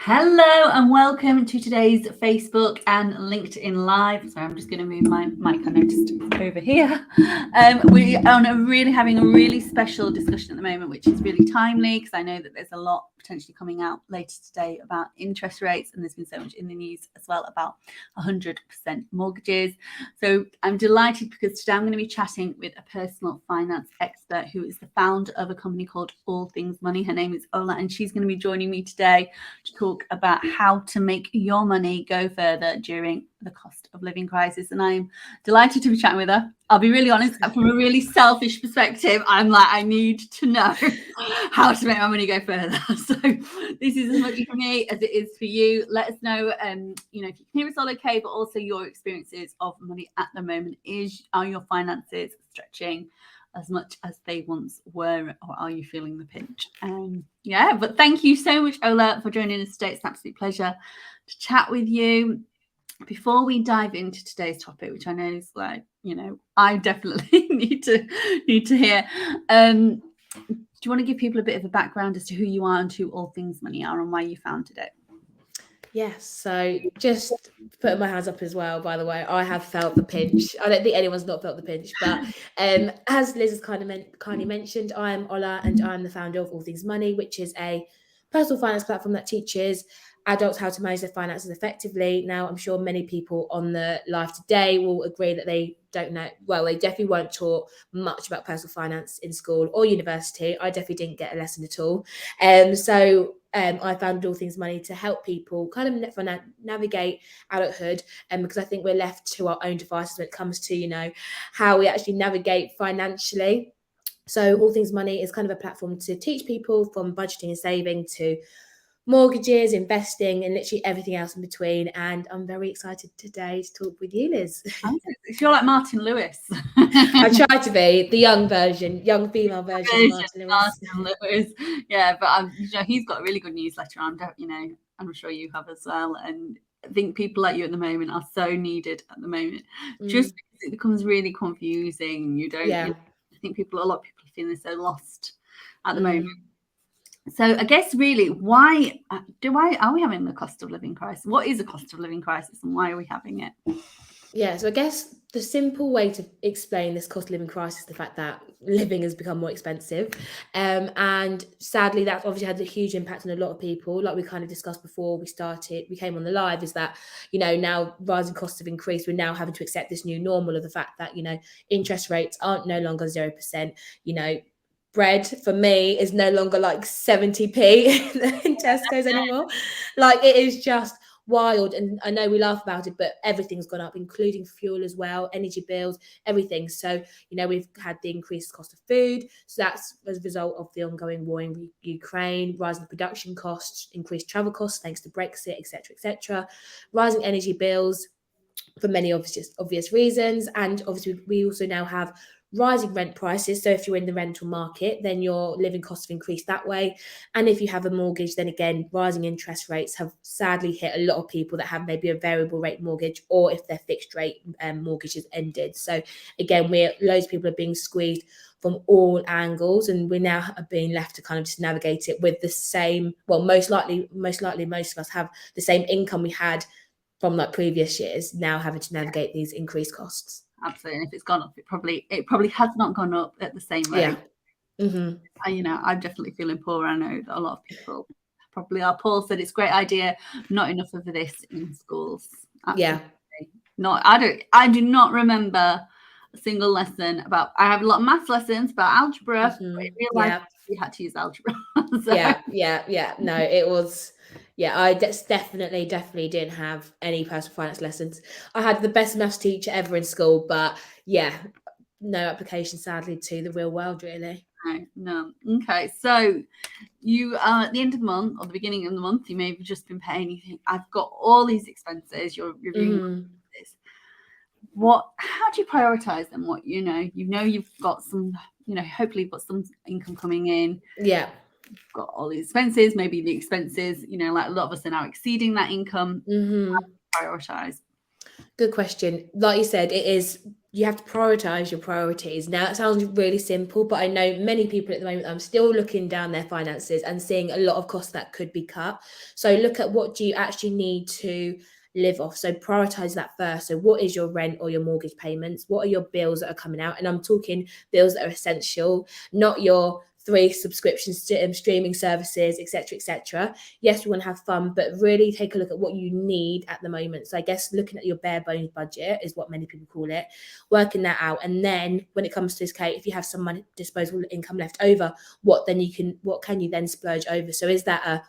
Hello and welcome to today's Facebook and LinkedIn Live. Sorry, I'm just going to move my mic. I noticed over here. We are having a really special discussion at the moment, which is really timely because I know that there's a lot potentially coming out later today about interest rates, and there's been so much in the news as well about 100% mortgages. So I'm delighted because today I'm going to be chatting with a personal finance expert who is the founder of a company called All Things Money. Her name is Ola, and she's going to be joining me today to talk about how to make your money go further during the cost of living crisis. And I'm delighted to be chatting with her. I'll be really honest, from a really selfish perspective, I'm like, I need to know how to make my money go further. So this is as much for me as it is for you. Let us know, if you can hear us all okay, but also your experiences of money at the moment. Are your finances stretching as much as they once were, or are you feeling the pinch? But thank you so much, Ola, for joining us today. It's an absolute pleasure to chat with you. Before we dive into today's topic, which I know is I definitely need to hear, do you want to give people a bit of a background as to who you are and who All Things Money are and why you founded it? Yes, so just putting my hands up as well, by the way, I have felt the pinch. I don't think anyone's not felt the pinch, but as Liz has kindly mentioned, I'm Ola and I'm the founder of All Things Money, which is a personal finance platform that teaches adults how to manage their finances effectively. Now, I'm sure many people on the live today will agree that they don't know, well, they definitely weren't taught much about personal finance in school or university. I definitely didn't get a lesson at all. I founded All Things Money to help people kind of navigate adulthood, because I think we're left to our own devices when it comes to, how we actually navigate financially. So All Things Money is kind of a platform to teach people from budgeting and saving to mortgages, investing, and literally everything else in between. And I'm very excited today to talk with you, Liz. You're like Martin Lewis. I try to be the young female version of Martin Lewis. Yeah, but he's got a really good newsletter on. I'm sure you have as well. And I think people like you at the moment are so needed at the moment, just because it becomes really confusing. I think a lot of people are feeling so lost at the moment. So I guess really, why are we having the cost of living crisis? What is a cost of living crisis, and why are we having it? Yeah, so I guess the simple way to explain this cost of living crisis is the fact that living has become more expensive. And sadly, that's obviously had a huge impact on a lot of people. Like we kind of discussed before we came on the live, is that, now rising costs have increased. We're now having to accept this new normal of the fact that, interest rates aren't no longer 0%. Bread for me is no longer like 70p in Tesco's anymore. Like it is just wild. And I know we laugh about it, but everything's gone up, including fuel as well, energy bills, everything. So, we've had the increased cost of food. So that's as a result of the ongoing war in Ukraine, rising production costs, increased travel costs thanks to Brexit, etc., rising energy bills for many obvious reasons. And obviously we also now have rising rent prices. So if you're in the rental market, then your living costs have increased that way. And if you have a mortgage, then again, rising interest rates have sadly hit a lot of people that have maybe a variable rate mortgage, or if their fixed rate mortgage has ended. So again, loads of people are being squeezed from all angles, and we now are being left to kind of just navigate it with the same, well, most likely most of us have the same income we had from like previous years, now having to navigate these increased costs. Absolutely. And if it's gone up, it probably has not gone up at the same rate. Yeah. I'm definitely feeling poor. I know that a lot of people probably are. Paul said it's a great idea. Not enough of this in schools. Absolutely. Yeah. I do not remember a single lesson about. I have a lot of maths lessons about algebra, but in real life we had to use algebra. So. Yeah. No, it was. Yeah, I definitely didn't have any personal finance lessons. I had the best maths teacher ever in school, but yeah, no application sadly to the real world, really. No. Okay, so you are at the end of the month or the beginning of the month, you may have just been paying. You think, I've got all these expenses. You're reviewing this. How do you prioritize them? You've got some, hopefully you've got some income coming in. Yeah. You've got all these expenses. Maybe the expenses, like a lot of us are now exceeding that income. How do you prioritize? Good question. Like you said, it is you have to prioritize your priorities. Now, that sounds really simple, but I know many people at the moment, I'm still looking down their finances and seeing a lot of costs that could be cut. So look at what do you actually need to live off. So prioritize that first. So what is your rent or your mortgage payments? What are your bills that are coming out? And I'm talking bills that are essential, not your 3 subscriptions to streaming services, etc., etc. Yes, we want to have fun, but really take a look at what you need at the moment. So I guess looking at your bare bones budget is what many people call it, working that out. And then when it comes to this, Kate, if you have some money, disposable income left over, what can you then splurge over? So is that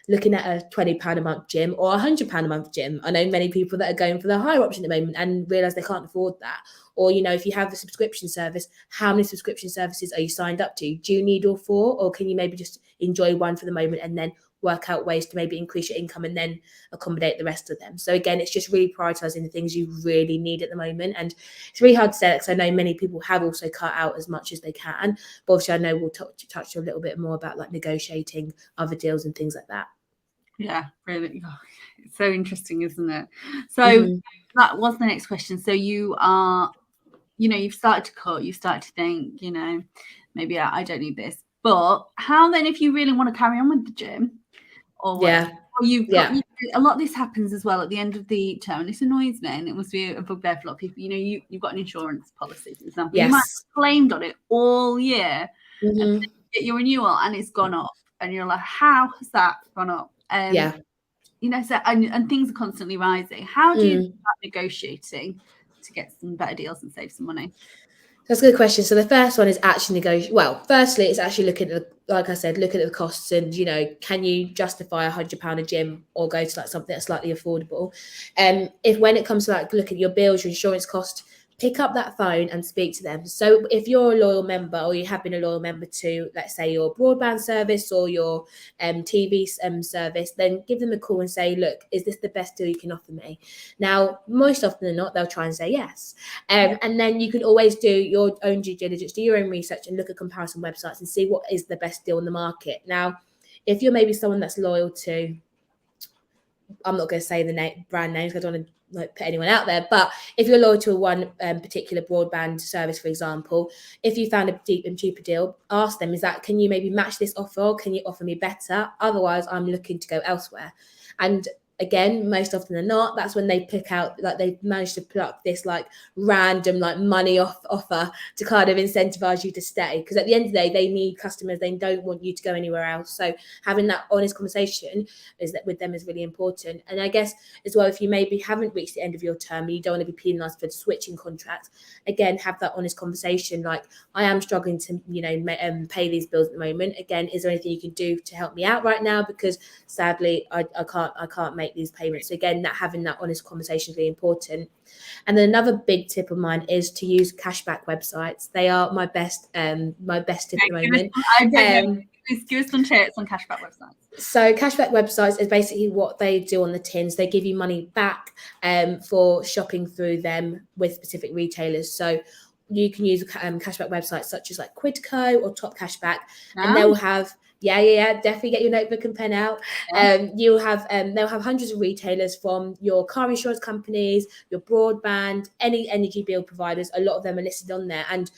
looking at a £20 a month gym or £100 a month gym? I know many people that are going for the higher option at the moment and realize they can't afford that. Or, if you have a subscription service, how many subscription services are you signed up to? Do you need all 4, or can you maybe just enjoy one for the moment and then work out ways to maybe increase your income and then accommodate the rest of them? So again, it's just really prioritizing the things you really need at the moment. And it's really hard to say because I know many people have also cut out as much as they can. But obviously, I know we'll touch a little bit more about like negotiating other deals and things like that. Yeah, really. Oh, it's so interesting, isn't it? So that was the next question. So you are, you've started to cut, you started to think, maybe I don't need this. But how then, if you really want to carry on with the gym or whatever, or you've got, a lot of this happens as well at the end of the term, and this annoys me, and it must be a bugbear for a lot of people. You've got an insurance policy, for example. You might have claimed on it all year, and then you get your renewal, and it's gone up, and you're like, how has that gone up? So and things are constantly rising. How do you start negotiating to get some better deals and save some money? That's a good question. So the first one is actually well, firstly, it's actually looking at, like I said, looking at the costs and, can you justify £100 a gym or go to like something that's slightly affordable? When it comes to like look at your bills, your insurance cost, pick up that phone and speak to them. So if you're a loyal member or you have been a loyal member to, let's say, your broadband service or your TV service, then give them a call and say, look, is this the best deal you can offer me? Now, most often than not, they'll try and say yes. And then you can always do your own due diligence, do your own research and look at comparison websites and see what is the best deal in the market. Now, if you're maybe someone that's loyal to, I'm not going to say the brand names because I don't want to put anyone out there, but if you're loyal to one particular broadband service, for example, if you found a deep and cheaper deal, ask them, can you maybe match this offer, or can you offer me better? Otherwise, I'm looking to go elsewhere. And again, most often than not, that's when they pick out, like they've managed to put up this like random like money offer to kind of incentivize you to stay. Because at the end of the day, they need customers. They don't want you to go anywhere else. So having that honest conversation with them is really important. And I guess as well, if you maybe haven't reached the end of your term and you don't want to be penalized for switching contracts, again, have that honest conversation. Like, I am struggling to, pay these bills at the moment. Again, is there anything you can do to help me out right now? Because sadly, I can't make these payments. So again, having that honest conversation is really important. And then another big tip of mine is to use cashback websites. They are my best tip at the moment. Give us some tips on cashback websites. So cashback websites is basically what they do on the tins. They give you money back for shopping through them with specific retailers. So you can use cashback websites such as like Quidco or Top Cashback, and they will have definitely get your notebook and pen out. They'll have hundreds of retailers, from your car insurance companies, your broadband, any energy bill providers. A lot of them are listed on there. And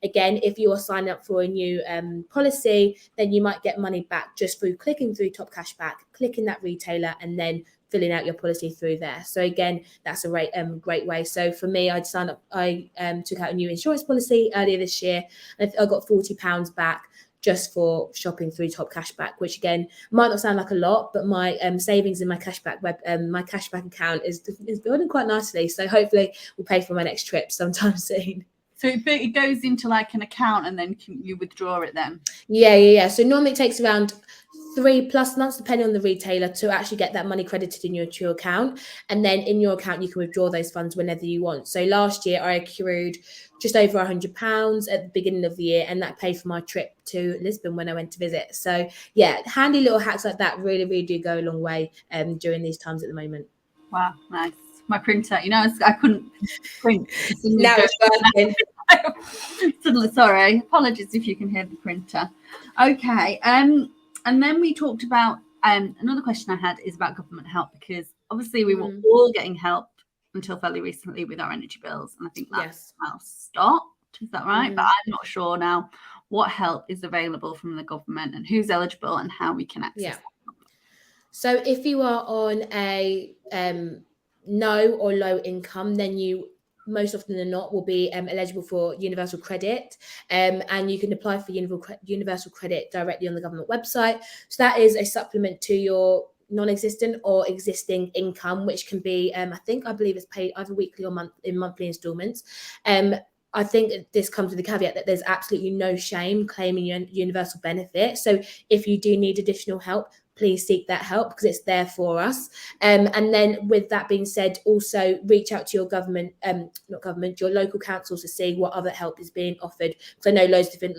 again, if you are signing up for a new policy, then you might get money back just through clicking through Top Cashback, clicking that retailer, and then filling out your policy through there. So again, that's a great way. So for me, I took out a new insurance policy earlier this year, and I got £40 back just for shopping through Top Cashback, which again might not sound like a lot, but my savings in my cashback account is building quite nicely. So hopefully we'll pay for my next trip sometime soon. So it goes into like an account, and then you withdraw it then? Yeah. So normally it takes around 3+ months, depending on the retailer, to actually get that money credited in your account. And then in your account, you can withdraw those funds whenever you want. So last year I accrued just over £100 at the beginning of the year, and that paid for my trip to Lisbon when I went to visit. So yeah, handy little hacks like that really, really do go a long way during these times at the moment. Wow, nice. My printer, I couldn't print. Now it's working. Suddenly, sorry. Apologies if you can hear the printer. Okay. And then we talked about another question I had is about government help, because obviously we were all getting help until fairly recently with our energy bills, and I think that's Yes. now stopped. Is that right? But Mhm. I'm not sure now what help is available from the government and who's eligible and how we can access Yeah. it. So if you are on a no or low income, then you most often than not will be eligible for universal credit, and you can apply for universal credit directly on the government website. So that is a supplement to your non-existent or existing income, which can be I believe it's paid either weekly or monthly installments. I think this comes with the caveat that there's absolutely no shame claiming universal benefit. So if you do need additional help, please seek that help because it's there for us. And then with that being said, also reach out to your government, not government, your local councils to see what other help is being offered. Because I know loads of different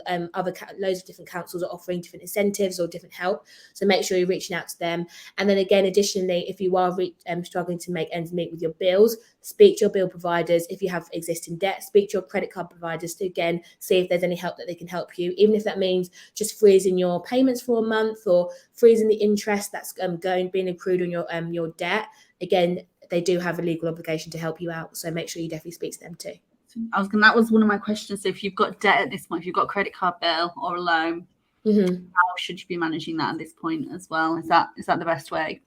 loads of different councils are offering different incentives or different help. So make sure you're reaching out to them. And then again, additionally, if you are struggling to make ends meet with your bills, speak to your bill providers. If you have existing debt, speak to your credit card providers to again see if there's any help that they can help you, even if that means just freezing your payments for a month or freezing the interest that's being accrued on your debt. Again, they do have a legal obligation to help you out, so make sure you definitely speak to them too. That was one of my questions. So if you've got debt at this point, if you've got a credit card bill or a loan, how should you be managing that at this point as well? Is that the best way?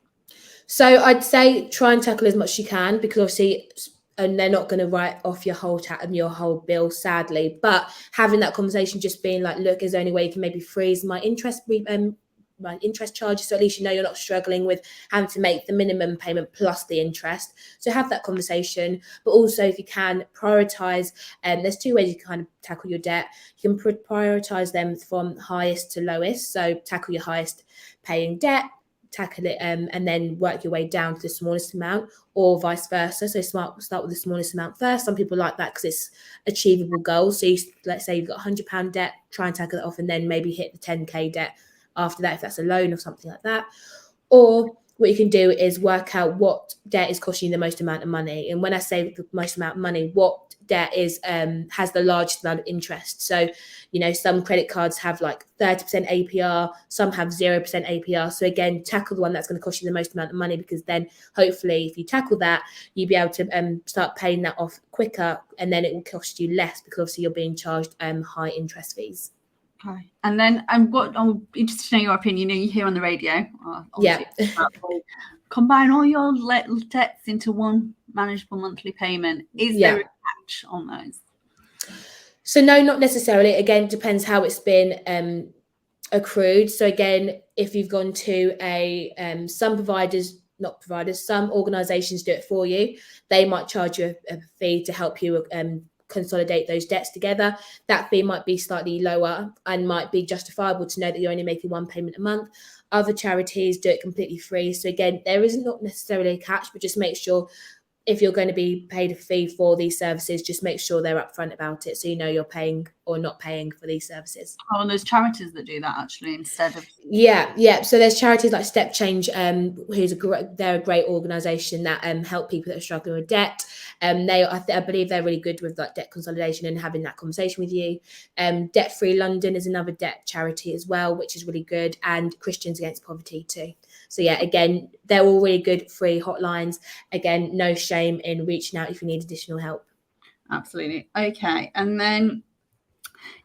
So I'd say try and tackle as much as you can, because obviously, and they're not going to write off your whole bill, sadly. But having that conversation, just being like, look, is there any way you can maybe freeze my interest charges, so at least you know you're not struggling with having to make the minimum payment plus the interest. So have that conversation. But also, if you can prioritize, there's two ways you can kind of tackle your debt. You can prioritize them from highest to lowest. So tackle your highest paying debt, tackle it, and then work your way down to the smallest amount, or vice versa. So start with the smallest amount first. Some people like that because it's achievable goals. So let's say you've got £100 debt, try and tackle it off, and then maybe hit the 10k debt after that, if that's a loan or something like that. Or what you can do is work out what debt is costing you the most amount of money. And when I say the most amount of money, what debt is has the largest amount of interest. So, some credit cards have like 30% APR, some have 0% APR. So again, tackle the one that's going to cost you the most amount of money, because then hopefully if you tackle that, you'll be able to start paying that off quicker, and then it will cost you less because obviously you're being charged high interest fees. Okay. And then I'm interested to know your opinion. You hear on the radio, combine all your debts into one manageable monthly payment. Is there a catch on those? So no, not necessarily. Again, depends how it's been accrued. So again, if you've gone to some organizations do it for you. They might charge you a fee to help you consolidate those debts together. That fee might be slightly lower and might be justifiable to know that you're only making one payment a month. Other charities do it completely free. So again, there isn't not necessarily a catch, but just make sure if you're going to be paid a fee for these services, just make sure they're upfront about it, so you know you're paying or not paying for these services. Oh, and there's charities that do that actually instead of. Yeah. So there's charities like Step Change, they're a great organisation that help people that are struggling with debt. I believe they're really good with like debt consolidation and having that conversation with you. Debt Free London is another debt charity as well, which is really good, and Christians Against Poverty too. So yeah, again, they're all really good free hotlines. Again, no shame in reaching out if you need additional help. Absolutely. Okay. And then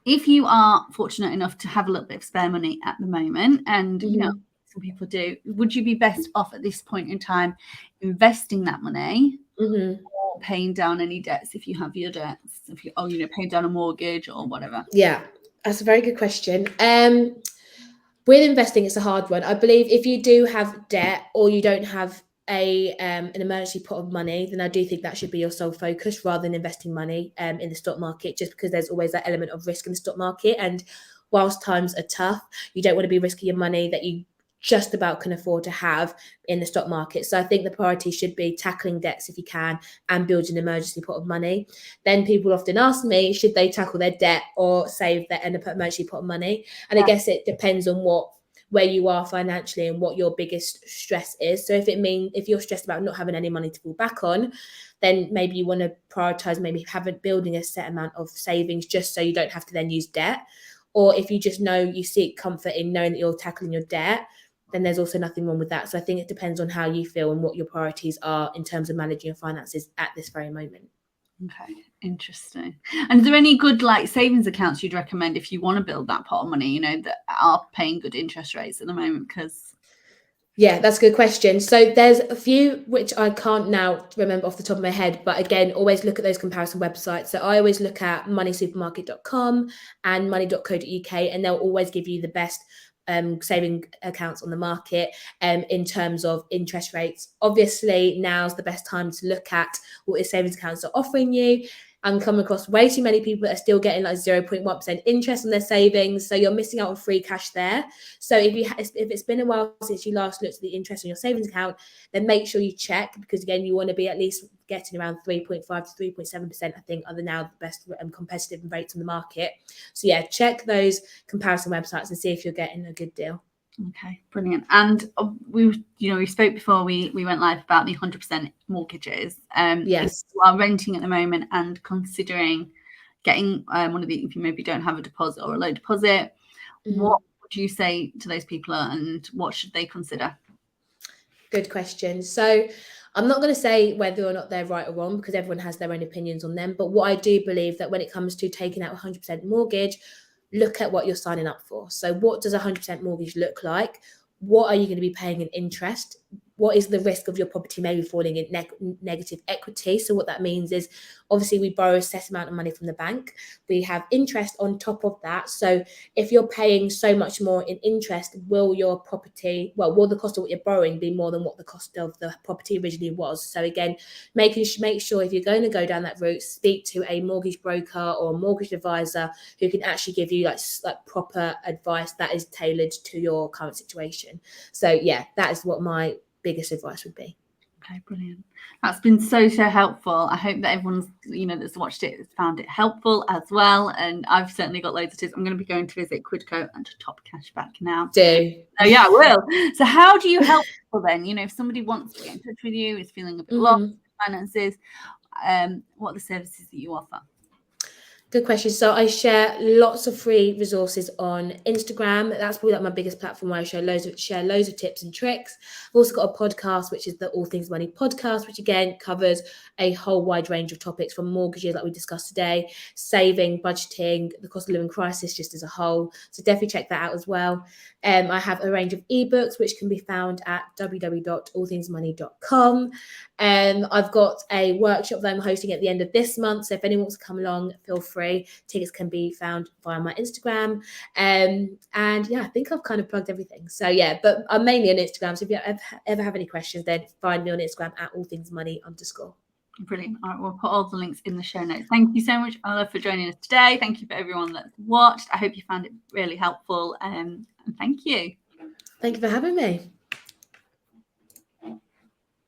if you are fortunate enough to have a little bit of spare money at the moment, and some people do, would you be best off at this point in time investing that money or paying down any debts if you have your debts, if you paying down a mortgage or whatever? Yeah, that's a very good question. With investing, it's a hard one. I believe if you do have debt or you don't have an emergency pot of money, then I do think that should be your sole focus rather than investing money in the stock market, just because there's always that element of risk in the stock market. And whilst times are tough, you don't want to be risking your money that you just about can afford to have in the stock market. So I think the priority should be tackling debts if you can and building an emergency pot of money. Then people often ask me, should they tackle their debt or save their emergency pot of money? And I guess it depends on where you are financially and what your biggest stress is. So if you're stressed about not having any money to fall back on, then maybe you want to prioritize building a set amount of savings just so you don't have to then use debt. Or if you just know you seek comfort in knowing that you're tackling your debt, then maybe you want to prioritize then there's also nothing wrong with that. So I think it depends on how you feel and what your priorities are in terms of managing your finances at this very moment. Okay, interesting. And is there any good like savings accounts you'd recommend if you want to build that pot of money, you know, that are paying good interest rates at the moment? Because yeah, that's a good question. So there's a few which I can't now remember off the top of my head, but again, always look at those comparison websites. So I always look at moneysupermarket.com and money.co.uk, and they'll always give you the best saving accounts on the market in terms of interest rates. Obviously, now's the best time to look at what your savings accounts are offering you. I'm coming across way too many people that are still getting like 0.1% interest on their savings. So you're missing out on free cash there. So if it's been a while since you last looked at the interest on your savings account, then make sure you check, because again, you want to be at least getting around 3.5 to 3.7%, I think, are now the best competitive rates on the market. So yeah, check those comparison websites and see if you're getting a good deal. Okay, brilliant. And we spoke before we went live about the 100% mortgages. Yes. If you are renting at the moment and considering getting one of the, if you maybe don't have a deposit or a low deposit, what would you say to those people, and what should they consider? Good question. So I'm not going to say whether or not they're right or wrong, because everyone has their own opinions on them. But what I do believe that when it comes to taking out 100% mortgage, look at what you're signing up for. So what does a 100% mortgage look like? What are you going to be paying in interest? What is the risk of your property maybe falling in negative equity? So what that means is, obviously, we borrow a set amount of money from the bank. We have interest on top of that. So if you're paying so much more in interest, will the cost of what you're borrowing be more than what the cost of the property originally was? So again, make sure if you're going to go down that route, speak to a mortgage broker or a mortgage advisor who can actually give you like proper advice that is tailored to your current situation. So yeah, that is what my biggest advice would be. Okay, brilliant. That's been so helpful. I hope that everyone's, that's watched it has found it helpful as well. And I've certainly got loads of tips. I'm going to be going to visit Quidco and to Top Cashback now. Do. Oh yeah, I will. So how do you help people then? If somebody wants to get in touch with you, is feeling a bit lost in finances, what are the services that you offer? Good question. So I share lots of free resources on Instagram. That's probably like my biggest platform, where I share loads of tips and tricks. I've also got a podcast, which is the All Things Money podcast, which again covers a whole wide range of topics, from mortgages like we discussed today, saving, budgeting, the cost of living crisis just as a whole. So definitely check that out as well. I have a range of ebooks which can be found at www.allthingsmoney.com. I've got a workshop that I'm hosting at the end of this month. So if anyone wants to come along, feel free. Tickets can be found via my Instagram. And yeah, I think I've kind of plugged everything. So yeah, but I'm mainly on Instagram. So if you ever have any questions, then find me on Instagram at allthingsmoney_. Brilliant. All right, we'll put all the links in the show notes. Thank you so much, Ola, for joining us today. Thank you for everyone that's watched. I hope you found it really helpful. And thank you. Thank you for having me.